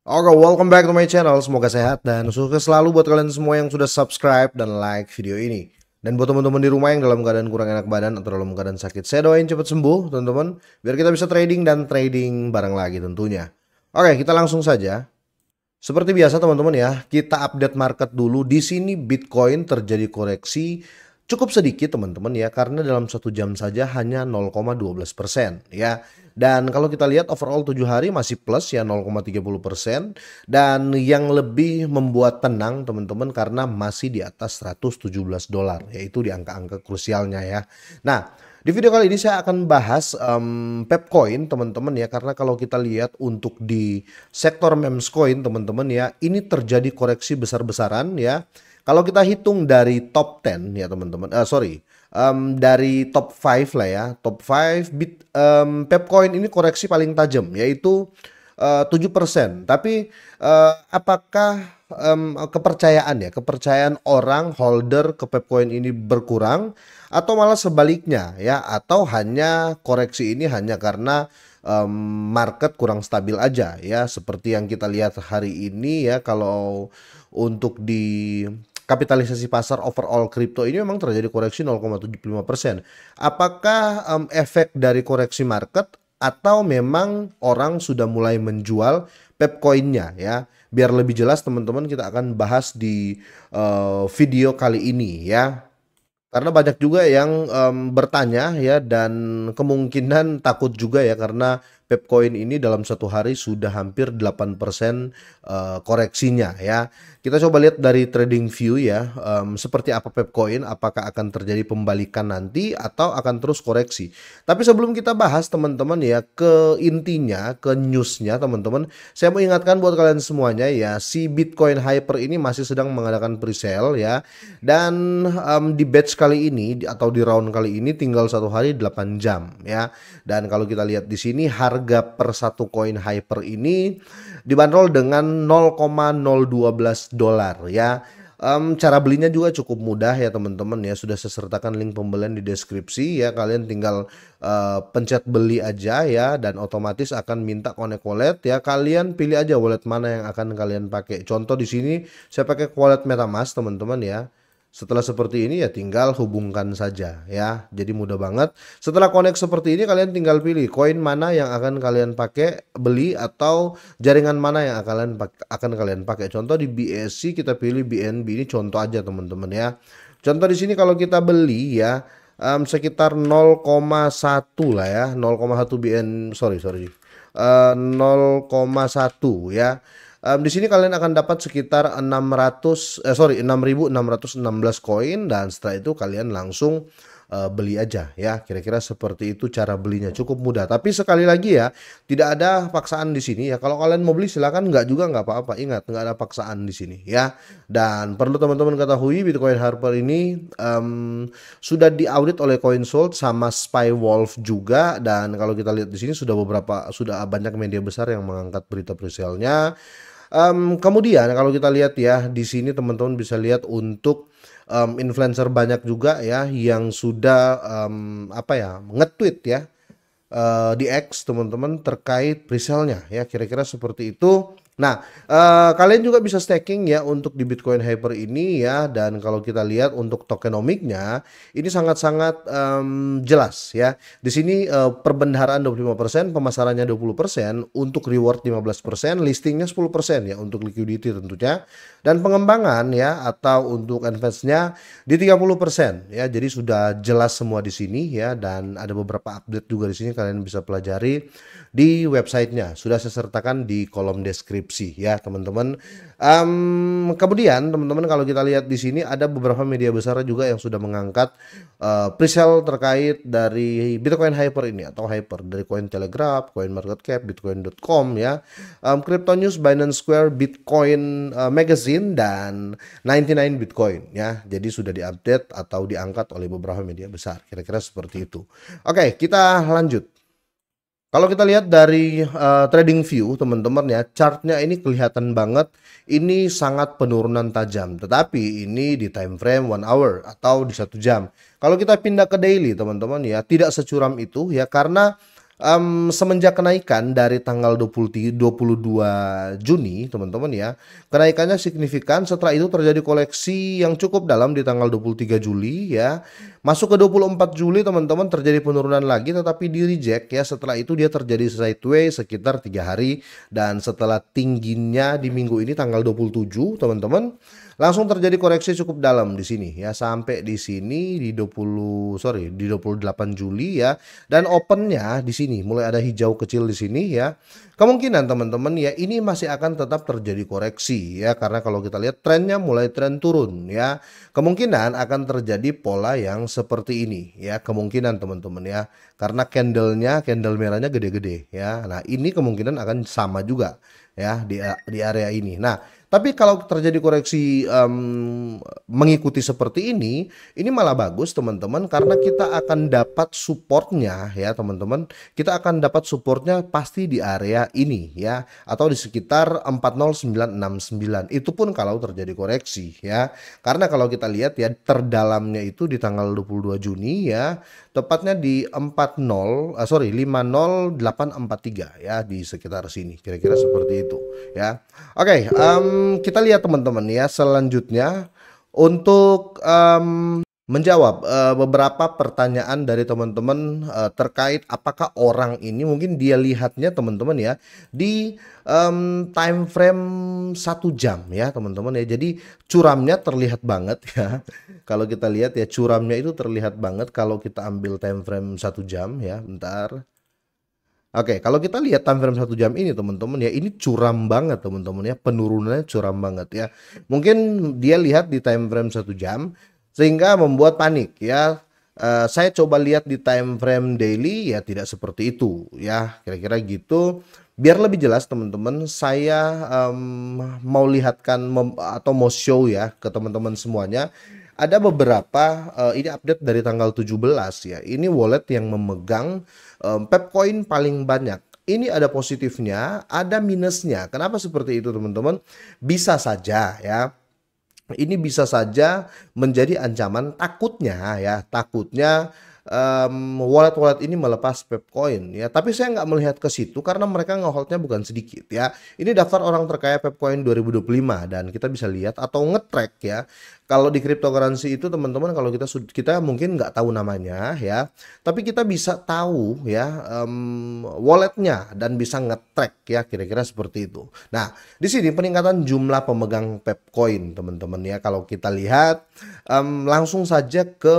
Oke, welcome back to my channel. Semoga sehat dan sukses selalu buat kalian semua yang sudah subscribe dan like video ini. Dan buat teman-teman di rumah yang dalam keadaan kurang enak badan atau dalam keadaan sakit, saya doain cepat sembuh, teman-teman, biar kita bisa trading dan trading bareng lagi tentunya. Oke, kita langsung saja. Seperti biasa teman-teman ya, kita update market dulu. Di sini Bitcoin terjadi koreksi cukup sedikit teman-teman ya, karena dalam 1 jam saja hanya 0,12% ya. Dan kalau kita lihat overall 7 hari masih plus ya 0,30%. Dan yang lebih membuat tenang teman-teman karena masih di atas 117 dolar, yaitu di angka-angka krusialnya ya. Nah, di video kali ini saya akan bahas Pepcoin teman-teman ya, karena kalau kita lihat untuk di sektor memes coin teman-teman ya, ini terjadi koreksi besar-besaran ya. Kalau kita hitung dari top 10 ya teman-teman, dari top 5 lah ya, top 5 Pepcoin ini koreksi paling tajam yaitu 7%. Tapi apakah kepercayaan orang holder ke Pepcoin ini berkurang atau malah sebaliknya ya, atau hanya koreksi ini hanya karena market kurang stabil aja ya, seperti yang kita lihat hari ini ya. Kalau untuk di kapitalisasi pasar overall kripto ini memang terjadi koreksi 0,75%. Apakah efek dari koreksi market atau memang orang sudah mulai menjual Pepcoin-nya ya? Biar lebih jelas teman-teman, kita akan bahas di video kali ini ya. Karena banyak juga yang bertanya ya, dan kemungkinan takut juga ya, karena Pepcoin ini dalam 1 hari sudah hampir 8% koreksinya ya. Kita coba lihat dari trading view ya, seperti apa Pepcoin, apakah akan terjadi pembalikan nanti atau akan terus koreksi. Tapi sebelum kita bahas teman-teman ya, ke intinya, ke newsnya teman-teman, saya mau ingatkan buat kalian semuanya ya, si Bitcoin Hyper ini masih sedang mengadakan presale ya. Dan di batch kali ini atau di round kali ini tinggal 1 hari 8 jam ya. Dan kalau kita lihat di sini, harga per satu koin Hyper ini dibanderol dengan 0,012 dolar ya. Cara belinya juga cukup mudah ya teman-teman ya, sudah saya sertakan link pembelian di deskripsi ya. Kalian tinggal pencet beli aja ya, dan otomatis akan minta connect wallet ya. Kalian pilih aja wallet mana yang akan kalian pakai. Contoh di sini saya pakai wallet MetaMask teman-teman ya. Setelah seperti ini ya tinggal hubungkan saja ya. Jadi mudah banget. Setelah connect seperti ini, kalian tinggal pilih koin mana yang akan kalian pakai beli atau jaringan mana yang akan kalian pakai. Contoh di BSC kita pilih BNB, ini contoh aja teman-teman ya. Contoh di sini kalau kita beli ya, sekitar 0,1 lah ya, 0,1 0,1 ya. Di sini kalian akan dapat sekitar 6.616 koin, dan setelah itu kalian langsung beli aja ya. Kira-kira seperti itu cara belinya, cukup mudah. Tapi sekali lagi ya, tidak ada paksaan di sini ya. Kalau kalian mau beli silakan, nggak juga nggak apa-apa. Ingat, nggak ada paksaan di sini ya. Dan perlu teman-teman ketahui, Bitcoin Hyper ini sudah diaudit oleh CoinSold sama SpyWolf juga. Dan kalau kita lihat di sini sudah banyak media besar yang mengangkat berita presale-nya. Kemudian kalau kita lihat ya di sini teman-teman bisa lihat untuk influencer banyak juga ya yang sudah nge-tweet ya di X teman-teman terkait presale-nya ya, kira-kira seperti itu. Nah, kalian juga bisa staking ya untuk di Bitcoin Hyper ini ya. Dan kalau kita lihat untuk tokenomiknya ini sangat-sangat jelas ya. Di sini perbendaharaan 25%, pemasarannya 20%, untuk reward 15%, listingnya 10% ya untuk liquidity tentunya. Dan pengembangan ya atau untuk advance-nya di 30% ya. Jadi sudah jelas semua di sini ya, dan ada beberapa update juga di sini, kalian bisa pelajari di websitenya. Sudah saya sertakan di kolom deskripsi ya teman-teman. Kemudian teman-teman kalau kita lihat di sini ada beberapa media besar juga yang sudah mengangkat presale terkait dari Bitcoin Hyper ini atau Hyper, dari Cointelegraph, CoinMarketCap, Bitcoin.com ya, Crypto News, Binance Square, Bitcoin Magazine, dan 99 Bitcoin ya. Jadi sudah diupdate atau diangkat oleh beberapa media besar. Kira-kira seperti itu. Oke, kita lanjut. Kalau kita lihat dari trading view teman-teman ya, chartnya ini kelihatan banget ini sangat penurunan tajam, tetapi ini di time frame 1 hour atau di 1 jam. Kalau kita pindah ke daily teman-teman ya, tidak securam itu ya, karena Semenjak kenaikan dari tanggal 22 Juni teman-teman ya, kenaikannya signifikan, setelah itu terjadi koleksi yang cukup dalam di tanggal 23 Juli ya. Masuk ke 24 Juli teman-teman terjadi penurunan lagi tetapi di reject ya, setelah itu dia terjadi sideways sekitar 3 hari dan setelah tingginya di minggu ini tanggal 27 teman-teman langsung terjadi koreksi cukup dalam di sini ya, sampai di sini di 28 Juli ya, dan opennya di sini mulai ada hijau kecil di sini ya. Kemungkinan teman-teman ya ini masih akan tetap terjadi koreksi ya, karena kalau kita lihat trennya mulai tren turun ya. Kemungkinan akan terjadi pola yang seperti ini ya, kemungkinan teman-teman ya. Karena candle merahnya gede-gede ya. Nah, ini kemungkinan akan sama juga ya di area ini. Nah, tapi kalau terjadi koreksi mengikuti seperti ini malah bagus teman-teman, karena kita akan dapat supportnya ya teman-teman. Kita akan dapat supportnya pasti di area ini ya, atau di sekitar 40969. Itu pun kalau terjadi koreksi ya. Karena kalau kita lihat ya terdalamnya itu di tanggal 22 Juni ya, tepatnya di 50843 ya, di sekitar sini kira-kira seperti itu ya. Oke, kita lihat teman-teman ya selanjutnya untuk menjawab beberapa pertanyaan dari teman-teman terkait apakah orang ini mungkin dia lihatnya teman-teman ya di time frame 1 jam ya teman-teman ya. Jadi curamnya terlihat banget ya. Kalau kita lihat ya curamnya itu terlihat banget kalau kita ambil time frame 1 jam ya. Bentar. Oke, kalau kita lihat time frame 1 jam ini teman-teman ya, ini curam banget teman-teman ya, penurunannya curam banget ya. Mungkin dia lihat di time frame 1 jam sehingga membuat panik ya. Saya coba lihat di time frame daily ya tidak seperti itu ya, kira-kira gitu. Biar lebih jelas teman-teman, saya mau lihatkan atau mau show ya ke teman-teman semuanya. Ada beberapa ini update dari tanggal 17 ya. Ini wallet yang memegang Pepcoin paling banyak. Ini ada positifnya, ada minusnya. Kenapa seperti itu teman-teman? Bisa saja ya. Ini bisa saja menjadi ancaman, takutnya ya, takutnya wallet-wallet ini melepas Pepcoin ya. Tapi saya nggak melihat ke situ karena mereka ngeholdnya bukan sedikit ya. Ini daftar orang terkaya Pepcoin 2025 dan kita bisa lihat atau ngetrack ya. Kalau di cryptocurrency itu teman-teman, kalau kita mungkin nggak tahu namanya ya, tapi kita bisa tahu ya walletnya dan bisa ngetrack ya, kira-kira seperti itu. Nah, di sini peningkatan jumlah pemegang Pepcoin teman-teman ya. Kalau kita lihat langsung saja ke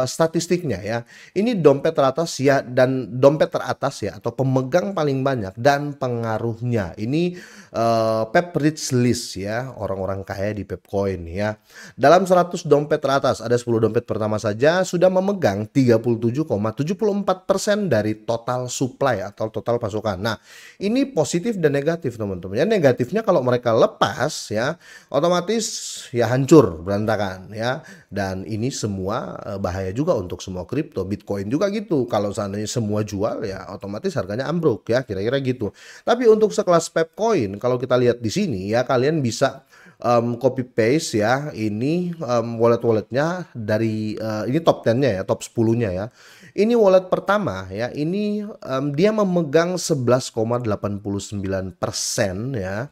statistiknya ya. Ini dompet teratas ya, dan dompet teratas ya atau pemegang paling banyak dan pengaruhnya. Ini Pep Rich List ya, orang-orang kaya di Pepcoin ya. Dalam 100 dompet teratas, ada 10 dompet pertama saja sudah memegang 37,74% dari total supply atau total pasokan. Nah, ini positif dan negatif teman-teman. Ya, negatifnya kalau mereka lepas ya, otomatis ya hancur, berantakan ya. Dan ini semua bahaya juga untuk semua kripto. Bitcoin juga gitu. Kalau seandainya semua jual ya otomatis harganya ambruk ya, kira-kira gitu. Tapi untuk sekelas Pepcoin, kalau kita lihat di sini ya, kalian bisa copy paste ya, ini wallet-walletnya dari ini top 10-nya ya, top 10-nya ya. Ini wallet pertama ya, ini dia memegang 11,89% ya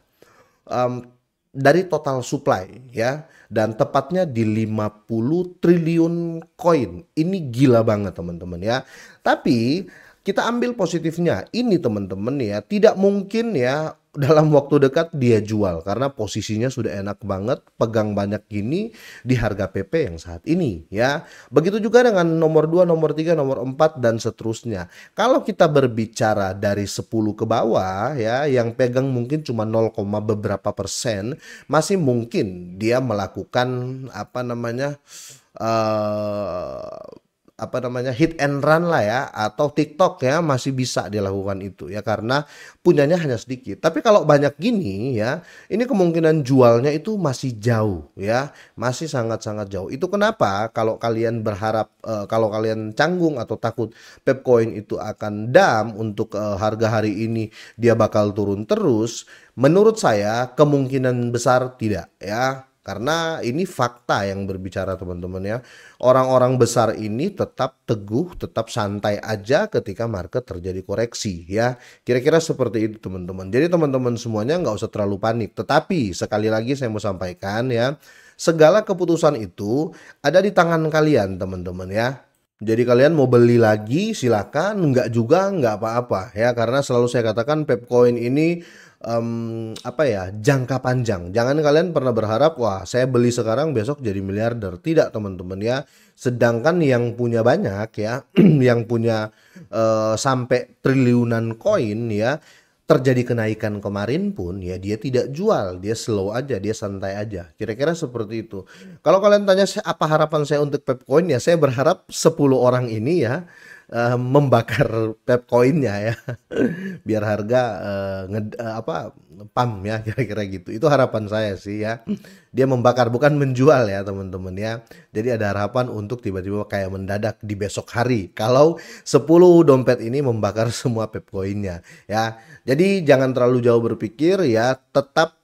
dari total supply ya, dan tepatnya di 50 triliun koin. Ini gila banget teman-teman ya. Tapi kita ambil positifnya, ini teman-teman ya, tidak mungkin ya dalam waktu dekat dia jual karena posisinya sudah enak banget, pegang banyak gini di harga PP yang saat ini ya. Begitu juga dengan nomor 2, nomor 3, nomor 4 dan seterusnya. Kalau kita berbicara dari 10 ke bawah ya, yang pegang mungkin cuma 0, beberapa persen, masih mungkin dia melakukan hit and run lah ya, atau TikTok ya, masih bisa dilakukan itu ya karena punyanya hanya sedikit. Tapi kalau banyak gini ya, ini kemungkinan jualnya itu masih jauh ya, masih sangat-sangat jauh. Itu kenapa kalau kalian berharap kalau kalian canggung atau takut Pepcoin itu akan dump untuk harga hari ini dia bakal turun terus, menurut saya kemungkinan besar tidak ya. Karena ini fakta yang berbicara teman-teman ya. Orang-orang besar ini tetap teguh, tetap santai aja ketika market terjadi koreksi ya. Kira-kira seperti itu teman-teman. Jadi teman-teman semuanya nggak usah terlalu panik. Tetapi sekali lagi saya mau sampaikan ya, segala keputusan itu ada di tangan kalian teman-teman ya. Jadi kalian mau beli lagi silakan, enggak juga enggak apa-apa ya, karena selalu saya katakan Pepcoin ini apa ya, jangka panjang. Jangan kalian pernah berharap wah saya beli sekarang besok jadi miliarder. Tidak teman-teman ya. Sedangkan yang punya banyak ya, yang punya sampai triliunan koin ya, terjadi kenaikan kemarin pun ya dia tidak jual, dia slow aja, dia santai aja. Kira-kira seperti itu. Kalau kalian tanya apa harapan saya untuk Pepcoin ya, saya berharap 10 orang ini ya membakar Pepcoinnya ya. Biar harga apa pump ya kira-kira gitu. Itu harapan saya sih ya. Dia membakar bukan menjual ya teman-teman ya. Jadi ada harapan untuk tiba-tiba kayak mendadak di besok hari kalau 10 dompet ini membakar semua Pepcoinnya ya. Jadi jangan terlalu jauh berpikir ya, tetap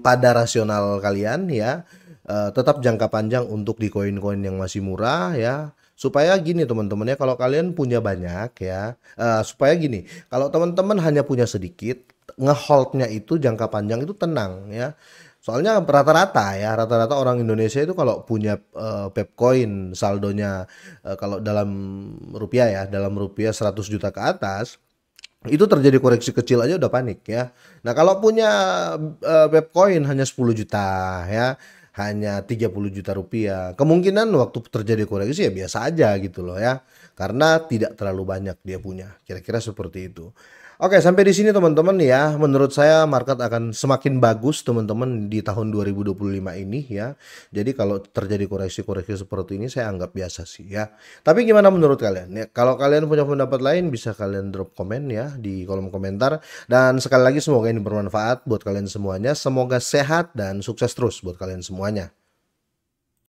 pada rasional kalian ya. Tetap jangka panjang untuk di koin-koin yang masih murah ya. Supaya gini teman-teman ya, kalau kalian punya banyak ya, supaya gini, kalau teman-teman hanya punya sedikit, ngeholdnya itu jangka panjang itu tenang ya. Soalnya rata-rata ya, rata-rata orang Indonesia itu kalau punya Pepcoin saldonya kalau dalam rupiah ya, dalam rupiah 100 juta ke atas, itu terjadi koreksi kecil aja udah panik ya. Nah, kalau punya Pepcoin hanya 10 juta ya, hanya 30 juta rupiah. Kemungkinan waktu terjadi koreksi ya biasa aja gitu loh ya. Karena tidak terlalu banyak dia punya. Kira-kira seperti itu. Oke, sampai di sini teman-teman ya. Menurut saya market akan semakin bagus teman-teman di tahun 2025 ini ya. Jadi kalau terjadi koreksi-koreksi seperti ini saya anggap biasa sih ya. Tapi gimana menurut kalian? Ya, kalau kalian punya pendapat lain bisa kalian drop komen ya di kolom komentar. Dan sekali lagi semoga ini bermanfaat buat kalian semuanya. Semoga sehat dan sukses terus buat kalian semuanya.